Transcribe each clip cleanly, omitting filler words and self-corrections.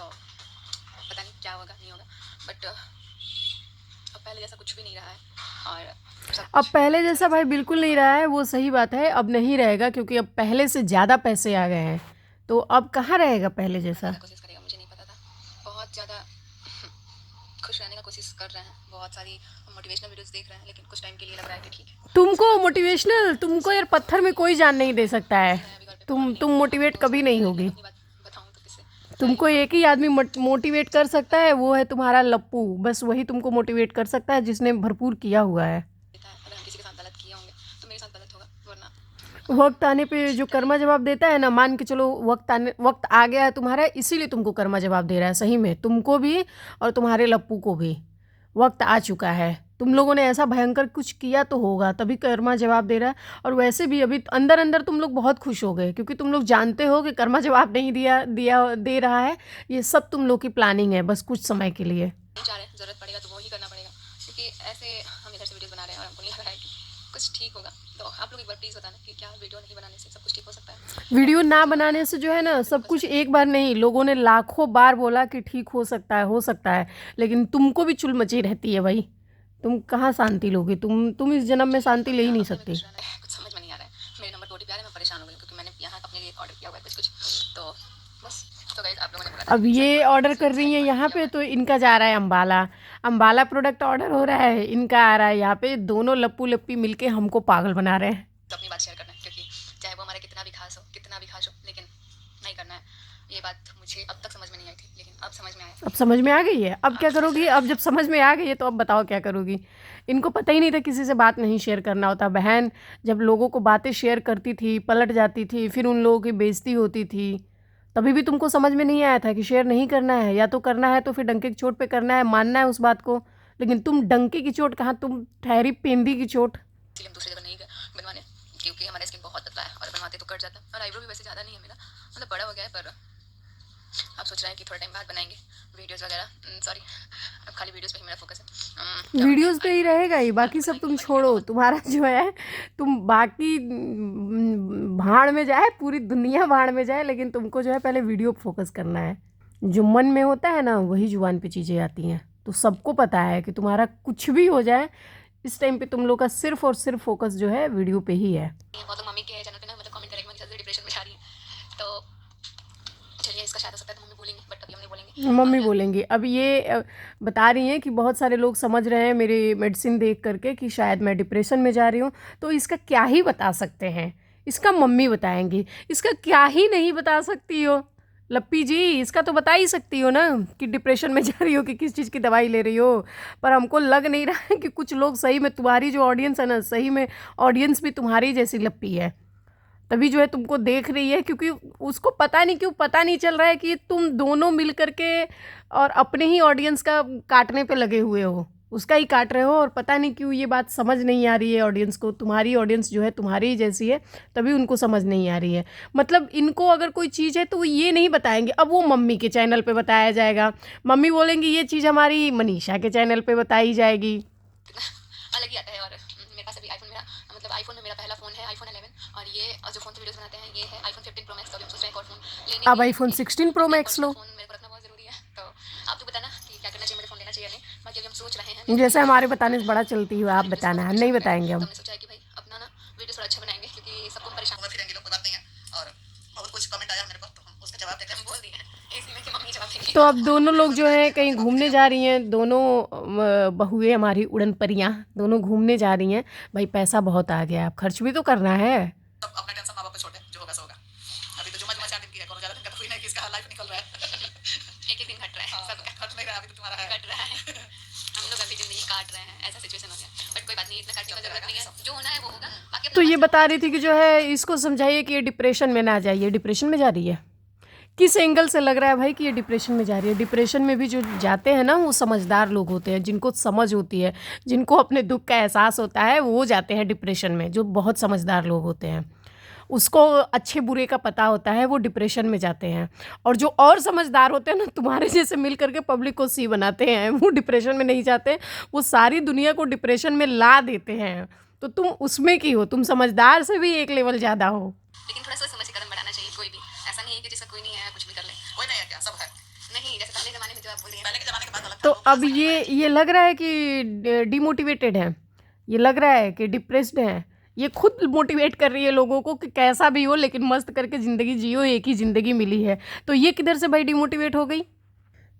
तो पता नहीं क्या होगा नहीं होगा, बट अब पहले जैसा कुछ भी नहीं रहा है और सब अब पहले जैसा भाई बिल्कुल नहीं रहा है, वो सही बात है। अब नहीं रहेगा क्योंकि अब पहले से ज़्यादा पैसे आ गए हैं, तो अब कहाँ रहेगा पहले करने जैसा। का कोशिश करेगा, मुझे नहीं पता था। बहुत ज़्यादा खुश रहने का कोशिश कर रहे हैं, बहुत सारी मोटिवेशनल वीडियोस देख रहे हैं, लेकिन कुछ टाइम के लिए लग रहा है कि ठीक है, तुमको मोटिवेशनल, तुमको यार पत्थर में कोई जान नहीं दे सकता है। मैं अभी घर पे तुम पढ़ाने नहीं तुम गई हूँ, मोटिवेट तो कभी उसमें नहीं मैं होगी। अपनी बात बताऊँ तो किससे क्या ही तुमको बताऊँ। एक ही आदमी मोटिवेट कर सकता है, वो है तुम्हारा लप्पू। बस वही तुमको मोटिवेट कर सकता है, जिसने भरपूर किया हुआ है। देता है, अगर हम किसी के साथ गलत किए होंगे तो मेरे साथ गलत होगा, वरना वक्त आने पे जो क्या ही कर्मा जवाब देता है ना, मान के चलो वक्त आ गया है तुम्हारा, इसीलिए तुमको कर्मा जवाब दे रहा है। सही में तुमको भी और तुम्हारे लप्पू को भी वक्त आ चुका है। तुम लोगों ने ऐसा भयंकर कुछ किया तो होगा, तभी कर्मा जवाब दे रहा है। और वैसे भी अभी अंदर अंदर तुम लोग बहुत खुश हो गए, क्योंकि तुम लोग जानते हो कि कर्मा जवाब नहीं दिया दिया दे रहा है। ये सब तुम लोग की प्लानिंग है, बस कुछ समय के लिए। नहीं चाह रहे, ज़रूरत पड़ेगा तो वो ही करना पड़ेगा, क्योंकि ऐसे हम इधर से वीडियोस बना रहे हैं और हमको नहीं लग रहा है कि कुछ ठीक होगा। तो आप लोग एक बार प्लीज़ बताना कि क्या वीडियो नहीं बनाने से सब कुछ ठीक हो सकता है। वीडियो ना मुझे पता बनाने है से जो है ना, आप सब फोकस कुछ करेंगे। एक बार नहीं, लोगों ने लाखों बार बोला कि ठीक हो सकता है, हो सकता है। लेकिन तुमको भी चुल मची रहती है भाई। तुम कहाँ शांति लोगे? तुम इस जन्म में चलिए, शांति अब ले ही क्या, नहीं अब हमें सकती। खुश रहना है, कुछ समझ में नहीं आ रहा है। मेरे नंबर OTP आ रहे हैं, मैं परेशान हो गई हूँ, क्योंकि मैंने यहाँ अपने लिए ऑर्डर किया हुआ है कुछ कुछ। तो बस, तो गाइस आप लोगों ने बोला था कि अब मेरी शादी ये वाली ऑर्डर कर रही हैं यहाँ पे, तो इनका जा रहा है अम्बाला। अम्बाला प्रोडक्ट ऑर्डर हो रहा है, इनका आ रहा है यहाँ पे। दोनों लप्पू लप्पी मिलके हमको पागल बना रहे हैं। तो अपनी बात शेयर करना है, क्योंकि चाहे वो हमारे कितना भी खास हो, लेकिन नहीं करना है। ये बात मुझे अब तक समझ में नहीं आई थी, लेकिन अब समझ में आया। अब समझ में आ गई है, अब आप क्या करोगी? अब जब समझ में आ गई है तो अब बताओ क्या करोगी? इनको पता ही नहीं था किसी से बात नहीं शेयर करना होता। बहन जब लोगों को बातें शेयर करती थी, पलट जाती थी, फिर उन लोगों की बेइज्जती होती थी, तभी भी तुमको समझ में नहीं आया था कि शेयर नहीं करना है। या तो करना है तो फिर डंके की चोट पे करना है, मानना है उस बात को। लेकिन तुम डंके की चोट कहाँ, तुम ठहरी पेंदी की चोट। इसलिए हम दूसरी जगह नहीं गए बनवाने, क्योंकि हमारा स्किन बहुत पतला है और बनवाते तो कट जाता। और आईब्रो भी वैसे ज़्यादा नहीं है मेरा, मतलब बड़ा हो गया है, पर आप सोच रहे हैं कि थोड़ा टाइम बाद बनाएंगे वीडियोस वगैरह। सॉरी, अब खाली वीडियोस पे ही मेरा फोकस है। क्या बोलते हैं, वीडियोस पे ही रहेगा ही, बाकी आईब्रो सब बनाएंगे, तुम बाकी मेरा छोड़ो। बहुत तुम्हारा जो है, तुम बाकी भाड़ में जाए, पूरी दुनिया भाड़ में जाए, लेकिन तुमको जो है पहले वीडियो पे फोकस करना है। जो मन में होता है ना, वही जुबान पे चीज़ें आती हैं। तो सबको पता है कि तुम्हारा कुछ भी हो जाए, इस टाइम पे तुम लोग का सिर्फ और सिर्फ फोकस जो है वीडियो पे ही है। वो तो मम्मी के चैनल पे ना, मतलब कमेंट करेंगे मेरी डिप्रेशन में जा रही है। तो चलिए, इसका शायद हो सकता है तो मम्मी बोलेंगे, बट अभी हम नहीं बोलेंगे। मम्मी और बोलेंगी। अब ये बता रही हैं कि बहुत सारे लोग समझ रहे हैं मेरी मेडिसिन देख करके कि शायद मैं डिप्रेशन में जा रही हूँ। तो इसका क्या ही बता सकते हैं, इसका मम्मी बताएंगी। इसका क्या ही नहीं बता सकती हो लप्पी जी, इसका तो बता ही सकती हो ना कि डिप्रेशन में जा रही हो, कि किस चीज़ की दवाई ले रही हो। पर हमको लग नहीं रहा है कि कुछ लोग सही में, तुम्हारी जो ऑडियंस है ना, सही में ऑडियंस भी तुम्हारी जैसी लप्पी है। तभी जो है तुमको देख रही है, क्योंकि उसको पता नहीं क्यों पता नहीं चल रहा है कि तुम दोनों मिल करके और अपने ही ऑडियंस का काटने पे लगे हुए हो, उसका ही काट रहे हो। और पता नहीं क्यों ये बात समझ नहीं आ रही है ऑडियंस को। तुम्हारी ऑडियंस जो है तुम्हारी ही जैसी है, तभी उनको समझ नहीं आ रही है। मतलब इनको अगर कोई चीज़ है तो वो ये नहीं बताएंगे, अब वो मम्मी के चैनल पे बताया जाएगा। मम्मी बोलेंगी ये चीज़ हमारी मनीषा के चैनल पे बताई जाएगी। अलग ही आता है। और मेरे पास अभी आईफोन, मेरा मतलब आईफोन में मेरा पहला फ़ोन है, आईफोन 11। और ये जो फ़ोन से वीडियोस बनाते हैं, ये है आईफोन 15 प्रो मैक्स। तो अभी हम सोच रहे हैं एक और फ़ोन लेने अब की, आईफोन क्योंकि 16 प्रो अपना एक मैक्स लो। पर्सनल फ़ोन मेरे को रखना बहुत ज़रूरी है। तो आप तो बताना कि क्या करना चाहिए, मुझे फ़ोन लेना चाहिए या नहीं। बाकी अभी हम सोच रहे हैं, जैसे मेरे हमारे बताने से बड़ा चलती हो, आप वीडियोस बताना बहुत है, परेशान नहीं हो रहे हैं। बताएंगे तो हम। हमने सोचा है कि भाई अपना ना वीडियो थोड़ा अच्छा बनाएंगे, क्योंकि सबको हम परेशान फिरेंगे लोग, कोई बात नहीं है। और बहुत कुछ कमेंट आया मेरे पास, तो हम उसका जवाब देकर हम बोल दिए हैं इसी में कि मम्मी जवाब देंगी। तो अब दोनों लोग जो हैं कहीं जवाब घूमने देंगे जा रही हैं, दोनों बहुएं हमारी उड़न परियां दोनों घूमने जा रही हैं। भाई पैसा बहुत आ गया, अब खर्च भी तो करना है। सब अपना टेंशन माँ बाप पे छोड़ दे, जो होगा सो होगा। अभी तो जुम्मा जुम्मा 4 दिन की है, कौन ज्यादा दिन का तो कोई नहीं कि इसका लाइफ निकल रहा है। एक एक दिन घट रहा है, सबका घट नहीं रहा, अभी तो तुम्हारा है, घट रहा है। हम लोग अभी जिंदगी काट रहे हैं, ऐसा सिचुएशन हो गया। बट कोई बात नहीं, इतना काटने की जरूरत नहीं है, जो होना है वो होगा। बाकी तो अपना ये बता रही थी कि जो है इसको समझाइए कि ये डिप्रेशन में ना जाइए। डिप्रेशन में जा रही है, किस एंगल से लग रहा है भाई कि ये डिप्रेशन में जा रही है? डिप्रेशन में भी जो जाते हैं ना, वो समझदार लोग होते हैं, जिनको समझ होती है, जिनको अपने दुख का एहसास होता है, वो जाते हैं डिप्रेशन में। जो बहुत समझदार लोग होते हैं, उसको अच्छे बुरे का पता होता है, वो डिप्रेशन में जाते हैं। और जो और समझदार होते हैं ना, तुम्हारे जैसे मिल करके पब्लिक को सी बनाते हैं, वो डिप्रेशन में नहीं जाते। वो सारी दुनिया को डिप्रेशन में ला देते हैं। तो तुम उसमें की हो, तुम समझदार से भी एक लेवल ज़्यादा हो। लेकिन थोड़ा सोच समझ के कदम बढ़ाना चाहिए। कोई भी ऐसा नहीं है कि जिसका कोई नहीं है कुछ भी कर ले। कोई नहीं है क्या, सब है। नहीं, पहले के जमाने के बात अलग था। तो अब ये लग रहा है कि डिमोटिवेटेड है, ये लग रहा है कि डिप्रेस्ड है, ये खुद मोटिवेट कर रही है लोगों को कि कैसा भी हो लेकिन मस्त करके ज़िंदगी जियो, एक ही ज़िंदगी मिली है। तो ये किधर से भाई डिमोटिवेट हो गई।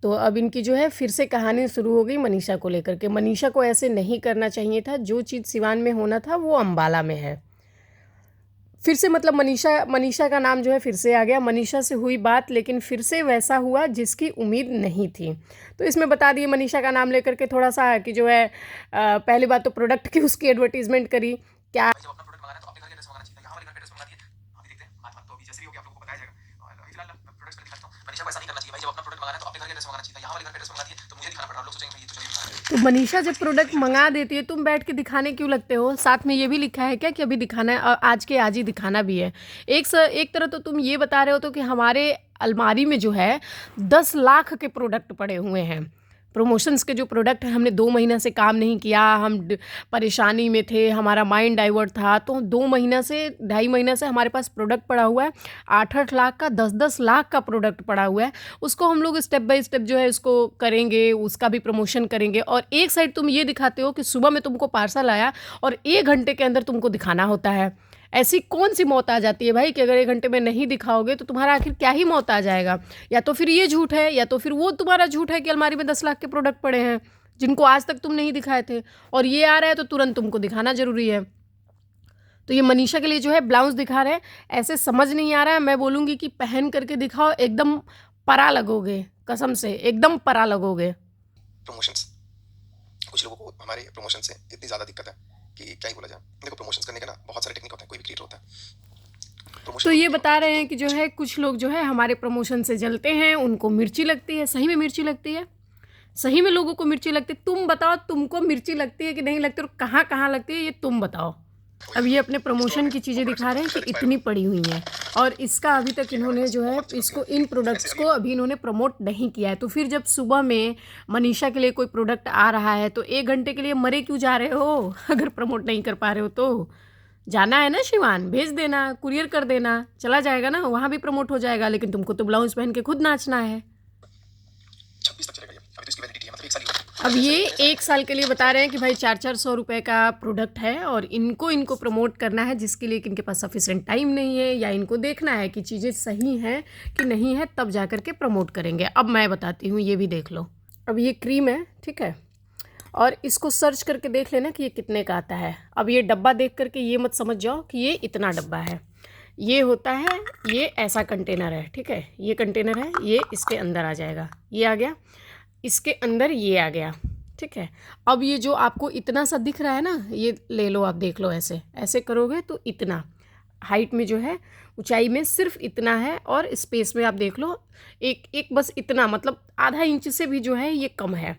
तो अब इनकी जो है फिर से कहानी शुरू हो गई मनीषा को लेकर के। मनीषा को ऐसे नहीं करना चाहिए था, जो चीज़ सिवान में होना था वो अम्बाला में है। फिर से मतलब मनीषा का नाम जो है फिर से आ गया। मनीषा से हुई बात लेकिन फिर से वैसा हुआ जिसकी उम्मीद नहीं थी। तो इसमें बता दिए मनीषा का नाम लेकर के थोड़ा सा कि जो है पहली बात तो प्रोडक्ट की उसकी एडवर्टीजमेंट करी। क्या जब अपना प्रोडक्ट मंगाना है तो अपने घर के एड्रेस मंगाना चाहिए था, यहाँ वाले घर पे एड्रेस मंगा दिए। अभी देखते हैं बात तो अभी जैसे भी होगी आप लोगों को बताया जाएगा। और अभी फिलहाल मैं प्रोडक्ट्स का दिखाता हूँ। मनीषा को ऐसा नहीं करना चाहिए भाई, जब अपना प्रोडक्ट मंगाना है तो अपने घर के एड्रेस मंगाना चाहिए था, यहाँ वाले घर पे एड्रेस मंगा दिए तो मुझे दिखाना पड़ा। लोग सोचेंगे भाई ये तो चलिए दिखा रहा है। तो मनीषा जब प्रोडक्ट मंगा देती है तुम बैठ के दिखाने क्यों लगते हो। साथ में ये भी लिखा है क्या कि अभी दिखाना है, आज के आज ही दिखाना भी है। एक तरह तो तुम ये बता रहे हो तो कि हमारे अलमारी में जो है 10 लाख के प्रोडक्ट पड़े हुए हैं। प्रमोशंस के जो प्रोडक्ट हैं, हमने 2 महीना से काम नहीं किया, हम परेशानी में थे, हमारा माइंड डाइवर्ट था, तो 2 महीना से 2.5 महीना से हमारे पास प्रोडक्ट पड़ा हुआ है। 8-8 लाख का 10-10 लाख का प्रोडक्ट पड़ा हुआ है। उसको हम लोग स्टेप बाय स्टेप जो है उसको करेंगे, उसका भी प्रमोशन करेंगे। और एक साइड तुम ये दिखाते हो कि सुबह में तुमको पार्सल आया और 1 घंटे के अंदर तुमको दिखाना होता है। ऐसी कौन सी मौत आ जाती है भाई कि अगर 1 घंटे में नहीं दिखाओगे तो तुम्हारा आखिर क्या ही मौत आ जाएगा। या तो फिर ये झूठ है या तो फिर वो तुम्हारा झूठ है कि अलमारी में 10 लाख के प्रोडक्ट पड़े हैं जिनको आज तक तुम नहीं दिखाए थे, और ये आ रहा है तो तुरंत तुमको दिखाना ज़रूरी है। तो ये मनीषा के लिए जो है ब्लाउज दिखा रहे हैं, ऐसे समझ नहीं आ रहा है। मैं बोलूँगी कि पहन करके दिखाओ, एकदम परा लगोगे, कसम से एकदम परा लगोगे। प्रमोशंस, कुछ लोगों को हमारे प्रमोशन से इतनी ज़्यादा दिक्कत है कि क्या ही बोला जाए। देखो प्रमोशंस करने का ना बहुत सारे टेक्निक होते हैं, कोई भी क्रिएटर होता है। तो ये बता रहे हैं कि जो है कुछ लोग जो है हमारे प्रमोशन से जलते हैं, उनको मिर्ची लगती है। सही में मिर्ची लगती है, सही में लोगों को मिर्ची लगती है। तुम बताओ तुमको मिर्ची लगती है कि नहीं लगती, और कहाँ कहाँ लगती है ये तुम बताओ। अब ये अपने प्रमोशन की चीज़ें दिखा रहे हैं कि इतनी पड़ी हुई हैं, और इसका अभी तक इन्होंने जो है इसको इन प्रोडक्ट्स को अभी इन्होंने प्रमोट नहीं किया है। तो फिर जब सुबह में मनीषा के लिए कोई प्रोडक्ट आ रहा है तो 1 घंटे के लिए मरे क्यों जा रहे हो। अगर प्रमोट नहीं कर पा रहे हो तो जाना है ना शिवान, भेज देना, कुरियर कर देना, चला जाएगा ना, वहाँ भी प्रमोट हो जाएगा। लेकिन तुमको तो ब्लाउज पहन के खुद नाचना है। 26 तक चलेगा ये, अभी तो इसकी वैलिडिटी है, मतलब 1 साल ही होगा। अब ये 1 साल के लिए बता रहे हैं कि भाई 400-400 रुपये का प्रोडक्ट है और इनको प्रमोट करना है, जिसके लिए कि इनके पास सफिशिएंट टाइम नहीं है, या इनको देखना है कि चीज़ें सही हैं कि नहीं है, तब जा कर के प्रमोट करेंगे। अब मैं बताती हूँ, ये भी देख लो। अब ये क्रीम है, ठीक है, और इसको सर्च करके देख लेना कि ये कितने का आता है। अब ये डब्बा देख करके ये मत समझ जाओ कि ये इतना डब्बा है। ये होता है, ये ऐसा कंटेनर है, ठीक है, ये कंटेनर है, ये इसके अंदर आ जाएगा, ये आ गया, इसके अंदर ये आ गया, ठीक है। अब ये जो आपको इतना सा दिख रहा है ना, ये ले लो, आप देख लो, ऐसे ऐसे करोगे तो इतना हाइट में जो है, ऊंचाई में सिर्फ इतना है, और स्पेस में आप देख लो एक बस इतना, मतलब आधा इंच से भी जो है ये कम है,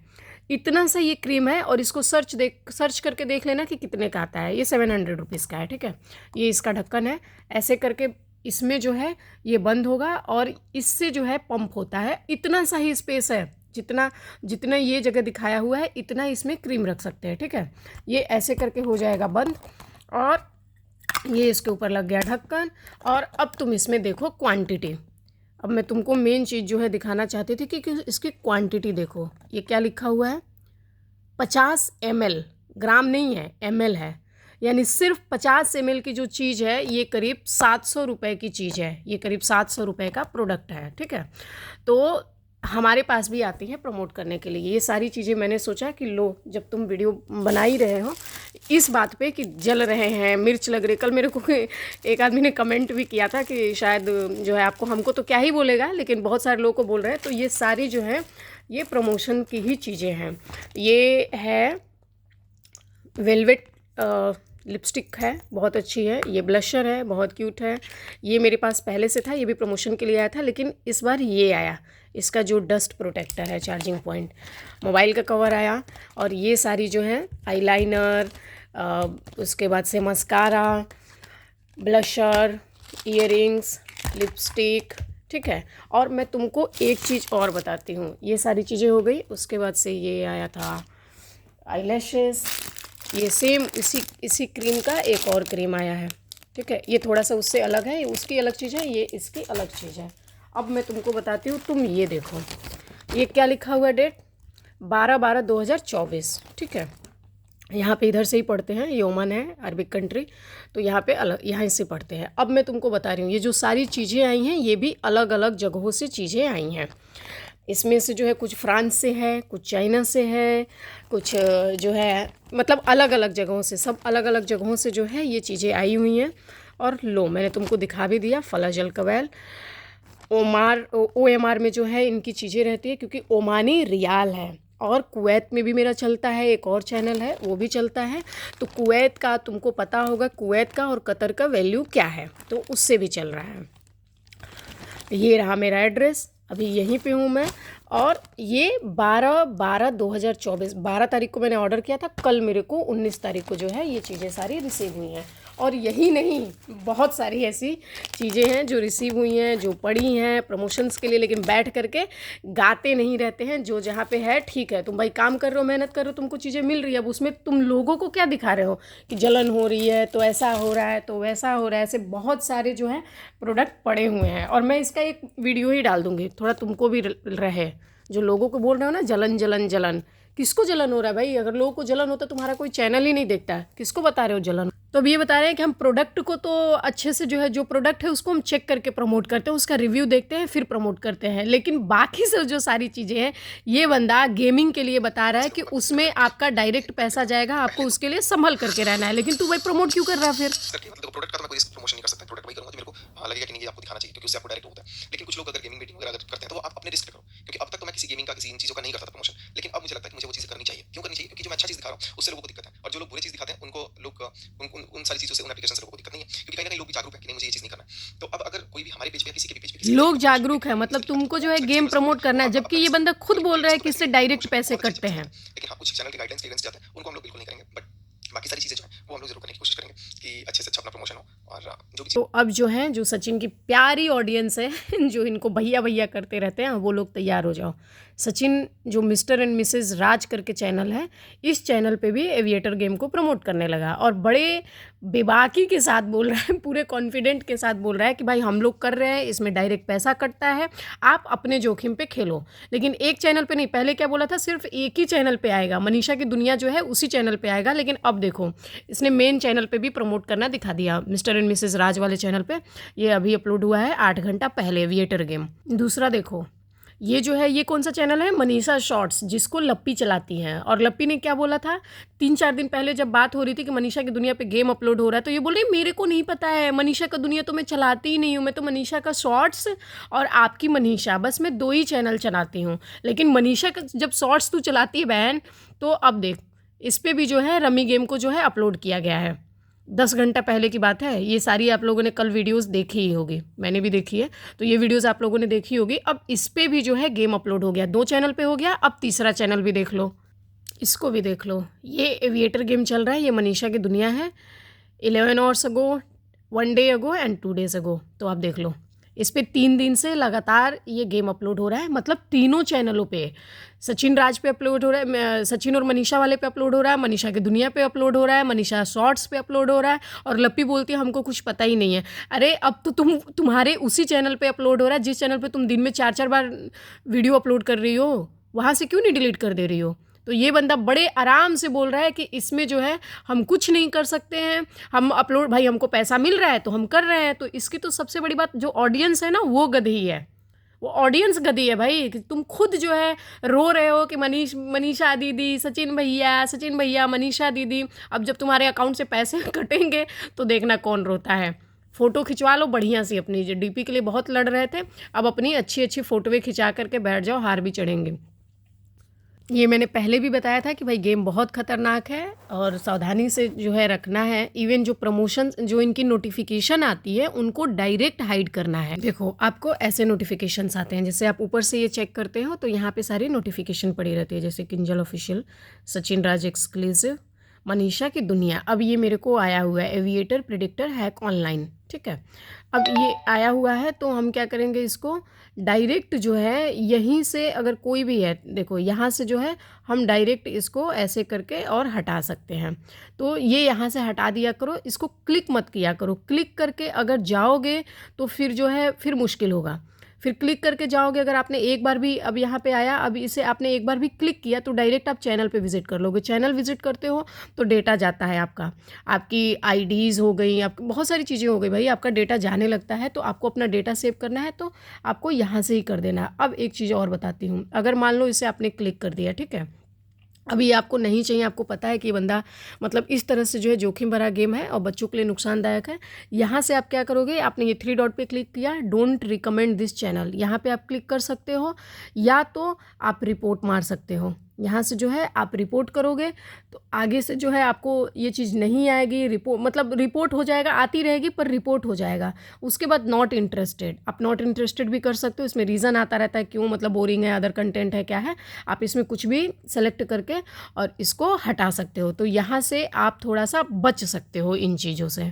इतना सा ये क्रीम है। और इसको सर्च करके देख लेना कि कितने का आता है। ये 700 रुपीज़ का है, ठीक है। ये इसका ढक्कन है, ऐसे करके इसमें जो है ये बंद होगा और इससे जो है पंप होता है। इतना सा ही स्पेस है, जितना ये जगह दिखाया हुआ है इतना इसमें क्रीम रख सकते हैं, ठीक है। ये ऐसे करके हो जाएगा बंद, और ये इसके ऊपर लग गया ढक्कन। और अब तुम इसमें देखो क्वांटिटी। अब मैं तुमको मेन चीज़ जो है दिखाना चाहती थी कि इसकी क्वांटिटी देखो। ये क्या लिखा हुआ है, 50 ml, ग्राम नहीं है, ml है। यानी सिर्फ 50 ml की जो चीज़ है ये करीब 700 रुपये की चीज़ है, ये करीब 700 रुपये का प्रोडक्ट है, ठीक है। तो हमारे पास भी आती है प्रमोट करने के लिए। ये सारी चीज़ें मैंने सोचा कि लो, जब तुम वीडियो बना ही रहे हो इस बात पे कि जल रहे हैं, मिर्च लग रही। कल मेरे को एक आदमी ने कमेंट भी किया था कि शायद जो है आपको, हमको तो क्या ही बोलेगा, लेकिन बहुत सारे लोगों को बोल रहे हैं। तो ये सारी जो है ये प्रमोशन की ही चीज़ें हैं। ये है वेलवेट लिपस्टिक है, बहुत अच्छी है। ये ब्लशर है, बहुत क्यूट है। ये मेरे पास पहले से था, ये भी प्रमोशन के लिए आया था, लेकिन इस बार ये आया, इसका जो डस्ट प्रोटेक्टर है, चार्जिंग पॉइंट, मोबाइल का कवर आया। और ये सारी जो है आईलाइनर, उसके बाद से मस्कारा, ब्लशर, ईयरिंग्स, लिपस्टिक, ठीक है। और मैं तुमको एक चीज़ और बताती हूँ, ये सारी चीज़ें हो गई। उसके बाद से ये आया था आईलैशेस, ये सेम इसी क्रीम का एक और क्रीम आया है, ठीक है। ये थोड़ा सा उससे अलग है, उसकी अलग चीज़ है, ये इसकी अलग चीज़ है। अब मैं तुमको बताती हूँ, तुम ये देखो, ये क्या लिखा हुआ है डेट? 12/12/2024, ठीक है। यहाँ पे इधर से ही पढ़ते हैं, ये ओमान है, अरबिक कंट्री, तो यहाँ पे अलग, यहाँ से पढ़ते हैं। अब मैं तुमको बता रही हूँ, ये जो सारी चीज़ें आई हैं ये भी अलग अलग जगहों से चीज़ें आई हैं। इसमें से जो है कुछ फ्रांस से है, कुछ चाइना से है, कुछ जो है मतलब अलग अलग जगहों से, सब अलग अलग जगहों से जो है ये चीज़ें आई हुई हैं। और लो मैंने तुमको दिखा भी दिया, फलज अल कवैल OMR में जो है इनकी चीज़ें रहती है, क्योंकि ओमानी रियाल है। और कुवैत में भी मेरा चलता है, एक और चैनल है वो भी चलता है। तो कुवैत का तुमको पता होगा, कुवैत का और कतर का वैल्यू क्या है, तो उससे भी चल रहा है। ये रहा मेरा एड्रेस, अभी यहीं पे हूँ मैं। और ये 12/12/2024, 12 तारीख को मैंने ऑर्डर किया था, कल मेरे को 19 तारीख को जो है ये चीज़ें सारी रिसीव हुई हैं। और यही नहीं, बहुत सारी ऐसी चीज़ें हैं जो रिसीव हुई हैं, जो पड़ी हैं प्रमोशंस के लिए, लेकिन बैठ करके गाते नहीं रहते हैं। जो जहाँ पे है ठीक है, तुम भाई काम कर रहे हो, मेहनत कर रहे हो, तुमको चीज़ें मिल रही है, अब उसमें तुम लोगों को क्या दिखा रहे हो कि जलन हो रही है, तो ऐसा हो रहा है, तो वैसा हो रहा है। ऐसे बहुत सारे जो है प्रोडक्ट पड़े हुए हैं, और मैं इसका एक वीडियो ही डाल दूँगी, थोड़ा तुमको भी रहे। जो लोगों को बोल रहे हो ना जलन जलन जलन, किसको जलन हो रहा है भाई? अगर लोगों को जलन होता तुम्हारा कोई चैनल ही नहीं देखता है, किसको बता रहे हो जलन? तो अब ये बता रहे हैं कि हम प्रोडक्ट को तो अच्छे से जो है, जो प्रोडक्ट है उसको हम चेक करके प्रमोट करते हैं, उसका रिव्यू देखते हैं, फिर प्रमोट करते हैं। लेकिन बाकी से जो सारी चीज़ें हैं, ये बंदा गेमिंग के लिए बता रहा है कि उसमें आपका डायरेक्ट पैसा जाएगा, आपको उसके लिए संभल करके रहना है। लेकिन तू भाई प्रमोट क्यों कर रहा है फिर? मतलब प्रोडक्ट का तो मैं कोई प्रमोशन नहीं कर सकता, प्रोडक्ट वही करूंगा जो मेरे को लगेगा कि नहीं ये आपको दिखाना चाहिए, क्योंकि उससे आपको डायरेक्ट होता है। लेकिन कुछ लोग अगर गेमिंग मीटिंग वगैरह अगर करते हैं तो वो आप अपने रिस्क पे करो, क्योंकि अब तक तो मैं किसी गेमिंग का, किसी इन चीज़ों का नहीं करता था प्रमोशन, लेकिन अब मुझे लगता है कि मुझे वो चीज़ें करनी चाहिए। क्यों करनी चाहिए? क्योंकि जो मैं अच्छा चीज़ दिखा रहा हूँ उससे लोगों को दिक्कत है, और जो लोग बुरी चीज़ दिखाते हैं उनको लोग उन सारी चीज़ों से, उन एप्लीकेशन से लोगों को दिक्कत नहीं है, क्योंकि कहीं ना कहीं लोग भी जागरूक है कि नहीं मुझे ये चीज़ नहीं करना है। तो अब अगर कोई भी हमारे पेज पे, किसी के भी पेज पे, लोग जागरूक है, मतलब तुमको जो है गेम प्रमोट करना है, जबकि ये बंदा खुद बोल रहा है कि इससे डायरेक्ट पैसे कटते हैं। लेकिन हाँ, कुछ चैनल के गाइडलाइंस के अगेंस्ट जाते हैं, उनको हम लोग बिल्कुल नहीं करेंगे, बट बाकी सारी चीज़ें जो है वो हम लोग जरूर करने की कोशिश करेंगे कि अच्छे से अच्छा अपना प्रमोशन हो। और जो भी तो अब जो है, जो सचिन की प्यारी ऑडियंस है जो इनको भैया भैया करते रहते हैं, वो लोग तैयार हो जाओ। सचिन जो मिस्टर एंड मिसेस राज करके चैनल है, इस चैनल पे भी एविएटर गेम को प्रमोट करने लगा, और बड़े बेबाकी के साथ बोल रहा है, पूरे कॉन्फिडेंट के साथ बोल रहा है कि भाई हम लोग कर रहे हैं, इसमें डायरेक्ट पैसा कटता है, आप अपने जोखिम पे खेलो। लेकिन एक चैनल पे नहीं, पहले क्या बोला था, सिर्फ एक ही चैनल पे आएगा, मनीषा की दुनिया जो है उसी चैनल पे आएगा। लेकिन अब देखो, इसने मेन चैनल पे भी प्रमोट करना दिखा दिया, मिस्टर एंड मिसेस राज वाले चैनल पे। ये अभी अपलोड हुआ है 8 घंटा पहले, एविएटर गेम। दूसरा देखो, ये जो है, ये कौन सा चैनल है? मनीषा शॉर्ट्स, जिसको लप्पी चलाती हैं। और लप्पी ने क्या बोला था 3-4 दिन पहले, जब बात हो रही थी कि मनीषा की दुनिया पे गेम अपलोड हो रहा है, तो ये बोल रही मेरे को नहीं पता है, मनीषा का दुनिया तो मैं चलाती ही नहीं हूँ, मैं तो मनीषा का शॉर्ट्स और आपकी मनीषा, बस मैं 2 ही चैनल चलाती हूँ। लेकिन मनीषा का जब शॉर्ट्स तू चलाती है बहन, तो अब देख, इस पर भी जो है रमी गेम को जो है अपलोड किया गया है। 10 घंटा पहले की बात है। ये सारी आप लोगों ने कल वीडियोस देखी ही होगी, मैंने भी देखी है, तो ये वीडियोस आप लोगों ने देखी होगी। अब इस पे भी जो है गेम अपलोड हो गया, 2 चैनल पे हो गया, अब तीसरा चैनल भी देख लो, इसको भी देख लो। ये एविएटर गेम चल रहा है, ये मनीषा की दुनिया है। 11 hours ago, 1 day ago and 2 days ago, तो आप देख लो, इस पे 3 दिन से लगातार ये गेम अपलोड हो रहा है। मतलब तीनों चैनलों पे, सचिन राज पे अपलोड हो रहा है, सचिन और मनीषा वाले पे अपलोड हो रहा है, मनीषा की दुनिया पे अपलोड हो रहा है, मनीषा शॉर्ट्स पे अपलोड हो रहा है, और लप्पी बोलती है हमको कुछ पता ही नहीं है। अरे अब तो तुम्हारे उसी चैनल पे अपलोड हो रहा है जिस चैनल पे तुम दिन में 4-4 बार वीडियो अपलोड कर रही हो, वहाँ से क्यों नहीं डिलीट कर दे रही हो? तो ये बंदा बड़े आराम से बोल रहा है कि इसमें जो है हम कुछ नहीं कर सकते हैं, हम अपलोड, भाई हमको पैसा मिल रहा है तो हम कर रहे हैं। तो इसकी तो सबसे बड़ी बात, जो ऑडियंस है ना वो गधी है, वो ऑडियंस गधी है भाई। कि तुम खुद जो है रो रहे हो कि मनीषा दीदी, सचिन भैया, मनीषा दीदी। अब जब तुम्हारे अकाउंट से पैसे कटेंगे तो देखना कौन रोता है। फ़ोटो खिंचवा लो बढ़िया सी अपनी, जो डीपी के लिए बहुत लड़ रहे थे, अब अपनी अच्छी अच्छी फ़ोटोएँ खिंचा करके बैठ जाओ, हार भी चढ़ेंगे। ये मैंने पहले भी बताया था कि भाई गेम बहुत ख़तरनाक है और सावधानी से जो है रखना है। इवन जो प्रमोशन, जो इनकी नोटिफिकेशन आती है उनको डायरेक्ट हाइड करना है। देखो आपको ऐसे नोटिफिकेशंस आते हैं, जैसे आप ऊपर से ये चेक करते हो तो यहाँ पे सारी नोटिफिकेशन पड़ी रहती है, जैसे किंजल ऑफिशियल, सचिन राज एक्सक्लूसिव, मनीषा की दुनिया। अब ये मेरे को आया हुआ है एविएटर प्रेडिक्टर हैक ऑनलाइन, ठीक है। अब ये आया हुआ है तो हम क्या करेंगे, इसको डायरेक्ट जो है यहीं से, अगर कोई भी है, देखो यहाँ से जो है हम डायरेक्ट इसको ऐसे करके और हटा सकते हैं। तो ये यहाँ से हटा दिया करो, इसको क्लिक मत किया करो। क्लिक करके अगर जाओगे तो फिर जो है फिर मुश्किल होगा, फिर क्लिक करके जाओगे, अगर आपने एक बार भी अब यहाँ पे आया, अब इसे आपने एक बार भी क्लिक किया तो डायरेक्ट आप चैनल पे विजिट कर लोगे। चैनल विजिट करते हो तो डेटा जाता है आपका, आपकी आईडीज़ हो गई, आपकी बहुत सारी चीज़ें हो गई भाई, आपका डेटा जाने लगता है। तो आपको अपना डेटा सेव करना है तो आपको यहाँ से ही कर देना है। अब एक चीज़ और बताती हूँ, अगर मान लो इसे आपने क्लिक कर दिया, ठीक है, अभी आपको नहीं चाहिए, आपको पता है कि ये बंदा मतलब इस तरह से जो है जोखिम भरा गेम है और बच्चों के लिए नुकसानदायक है। यहाँ से आप क्या करोगे, आपने ये 3 डॉट पे क्लिक किया, डोंट रिकमेंड दिस चैनल, यहाँ पे आप क्लिक कर सकते हो, या तो आप रिपोर्ट मार सकते हो। यहाँ से जो है आप रिपोर्ट करोगे तो आगे से जो है आपको ये चीज़ नहीं आएगी, रिपोर्ट मतलब रिपोर्ट हो जाएगा, आती रहेगी पर रिपोर्ट हो जाएगा। उसके बाद नॉट इंटरेस्टेड, आप नॉट इंटरेस्टेड भी कर सकते हो, इसमें रीज़न आता रहता है क्यों, मतलब बोरिंग है, अदर कंटेंट है, क्या है, आप इसमें कुछ भी सेलेक्ट करके और इसको हटा सकते हो। तो यहाँ से आप थोड़ा सा बच सकते हो इन चीज़ों से।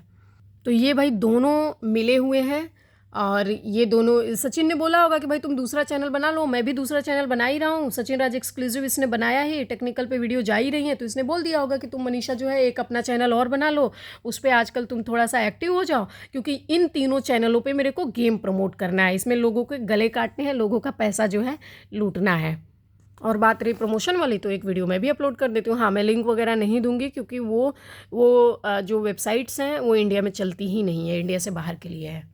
तो ये भाई दोनों मिले हुए हैं, और ये दोनों, सचिन ने बोला होगा कि भाई तुम दूसरा चैनल बना लो, मैं भी दूसरा चैनल बना ही रहा हूँ, सचिन राज एक्सक्लूसिव इसने बनाया ही, टेक्निकल पे वीडियो जा ही रही है, तो इसने बोल दिया होगा कि तुम मनीषा जो है एक अपना चैनल और बना लो, उस पर आजकल तुम थोड़ा सा एक्टिव हो जाओ, क्योंकि इन तीनों चैनलों पे मेरे को गेम प्रमोट करना है, इसमें लोगों के गले काटने हैं, लोगों का पैसा जो है लूटना है। और बात रही प्रमोशन वाली, तो एक वीडियो मैं भी अपलोड कर देती हूँ। हाँ, मैं लिंक वगैरह नहीं दूंगी क्योंकि वो जो वेबसाइट्स हैं वो इंडिया में चलती ही नहीं है, इंडिया से बाहर के लिए है।